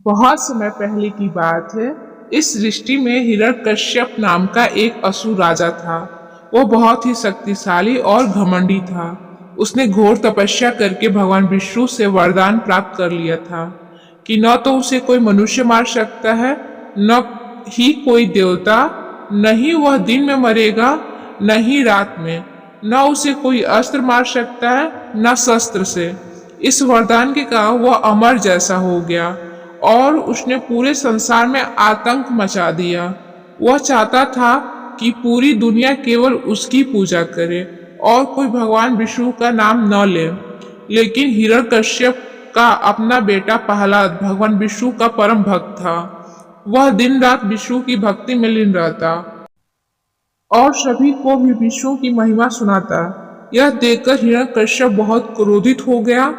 बहुत समय पहले की बात है। इस सृष्टि में हिरण्यकश्यप नाम का एक असुर राजा था। वो बहुत ही शक्तिशाली और घमंडी था। उसने घोर तपस्या करके भगवान विष्णु से वरदान प्राप्त कर लिया था कि न तो उसे कोई मनुष्य मार सकता है, न ही कोई देवता, न ही वह दिन में मरेगा, न ही रात में, न उसे कोई अस्त्र मार सकता है, न शस्त्र से। इस वरदान के कारण वह अमर जैसा हो गया और उसने पूरे संसार में आतंक मचा दिया। वह चाहता था कि पूरी दुनिया केवल उसकी पूजा करे और कोई भगवान विष्णु का नाम न ले। लेकिन हिरण्यकश्यप का अपना बेटा प्रहलाद भगवान विष्णु का परम भक्त था। वह दिन रात विष्णु की भक्ति में लीन रहता और सभी को भी विष्णु की महिमा सुनाता। यह देखकर हिरण्यकश्यप बहुत क्रोधित हो गया।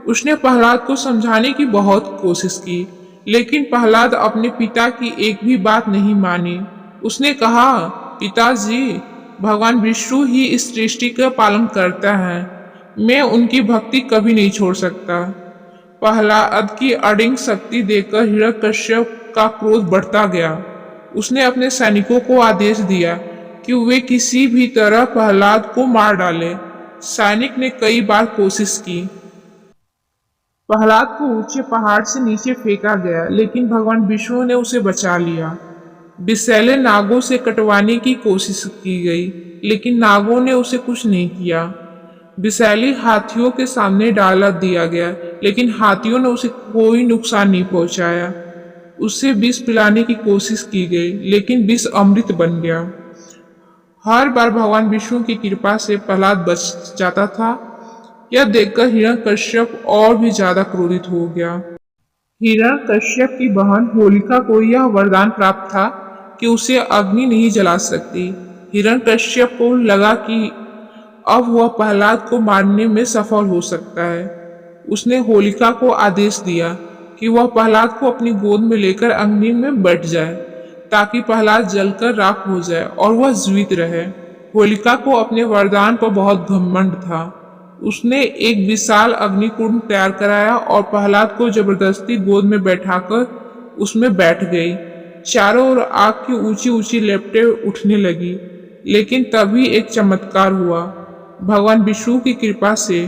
उसने प्रहलाद को समझाने की बहुत कोशिश की, लेकिन प्रहलाद अपने पिता की एक भी बात नहीं मानी। उसने कहा, पिताजी, भगवान विष्णु ही इस सृष्टि का पालन करता है। मैं उनकी भक्ति कभी नहीं छोड़ सकता। प्रहलाद की अड़िंग शक्ति देखकर हिरण्यकश्यप का क्रोध बढ़ता गया। उसने अपने सैनिकों को आदेश दिया कि वे किसी भी तरह प्रहलाद को मार डालें। सैनिक ने कई बार कोशिश की। प्रहलाद को ऊंचे पहाड़ से नीचे फेंका गया, लेकिन भगवान विष्णु ने उसे बचा लिया। विषैले नागों से कटवाने की कोशिश की गई, लेकिन नागों ने उसे कुछ नहीं किया। विषैली हाथियों के सामने डाल दिया गया, लेकिन हाथियों ने उसे कोई नुकसान नहीं पहुंचाया। उसे विष पिलाने की कोशिश की गई, लेकिन विष अमृत बन गया। हर बार भगवान विष्णु की कृपा से प्रहलाद बच जाता था। यह देखकर हिरण्यकश्यप और भी ज्यादा क्रोधित हो गया। हिरण्यकश्यप की बहन होलिका को यह वरदान प्राप्त था कि उसे अग्नि नहीं जला सकती। हिरण्यकश्यप को लगा कि अब वह प्रहलाद को मारने में सफल हो सकता है। उसने होलिका को आदेश दिया कि वह प्रहलाद को अपनी गोद में लेकर अग्नि में बैठ जाए, ताकि प्रहलाद जलकर राख हो जाए और वह जीवित रहे। होलिका को अपने वरदान पर बहुत घमंड था। उसने एक विशाल अग्निकुंड तैयार कराया और प्रहलाद को जबरदस्ती गोद में बैठाकर उसमें बैठ गई। चारों ओर आग की ऊंची ऊंची लपटें उठने लगी, लेकिन तभी एक चमत्कार हुआ। भगवान विष्णु की कृपा से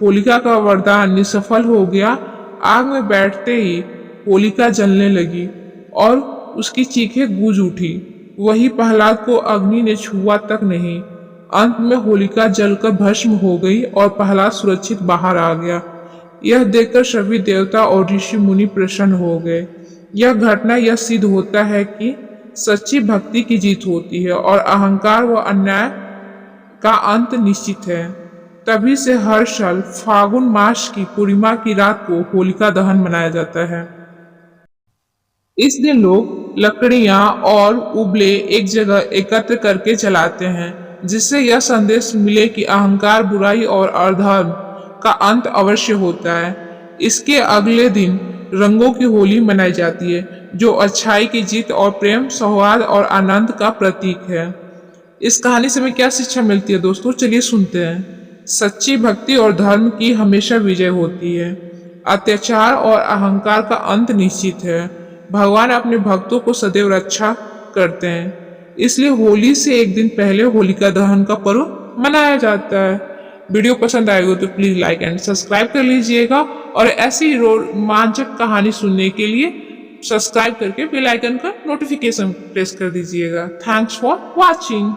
होलिका का वरदान निष्फल हो गया। आग में बैठते ही होलिका जलने लगी और उसकी चीखें गूंज उठी। वही प्रहलाद को अग्नि ने छुआ तक नहीं। अंत में होलिका जलकर भस्म हो गई और प्रहलाद सुरक्षित बाहर आ गया। यह देखकर सभी देवता और ऋषि मुनि प्रसन्न हो गए। यह घटना यह सिद्ध होता है कि सच्ची भक्ति की जीत होती है और अहंकार व अन्याय का अंत निश्चित है। तभी से हर साल फागुन मास की पूर्णिमा की रात को होलिका दहन मनाया जाता है। इस दिन लोग लकड़ियां और उबले एक जगह एकत्र करके जलाते हैं, जिससे यह संदेश मिले कि अहंकार, बुराई और अधर्म का अंत अवश्य होता है। इसके अगले दिन रंगों की होली मनाई जाती है, जो अच्छाई की जीत और प्रेम, सौहार्द और आनंद का प्रतीक है। इस कहानी से हमें क्या शिक्षा मिलती है दोस्तों, चलिए सुनते हैं। सच्ची भक्ति और धर्म की हमेशा विजय होती है। अत्याचार और अहंकार का अंत निश्चित है। भगवान अपने भक्तों को सदैव रक्षा करते हैं, इसलिए होली से एक दिन पहले होलिका दहन का पर्व मनाया जाता है। वीडियो पसंद आएगा तो प्लीज लाइक एंड सब्सक्राइब कर लीजिएगा और ऐसी रोमांचक कहानी सुनने के लिए सब्सक्राइब करके बेल आइकन का नोटिफिकेशन प्रेस कर दीजिएगा। Thanks for watching.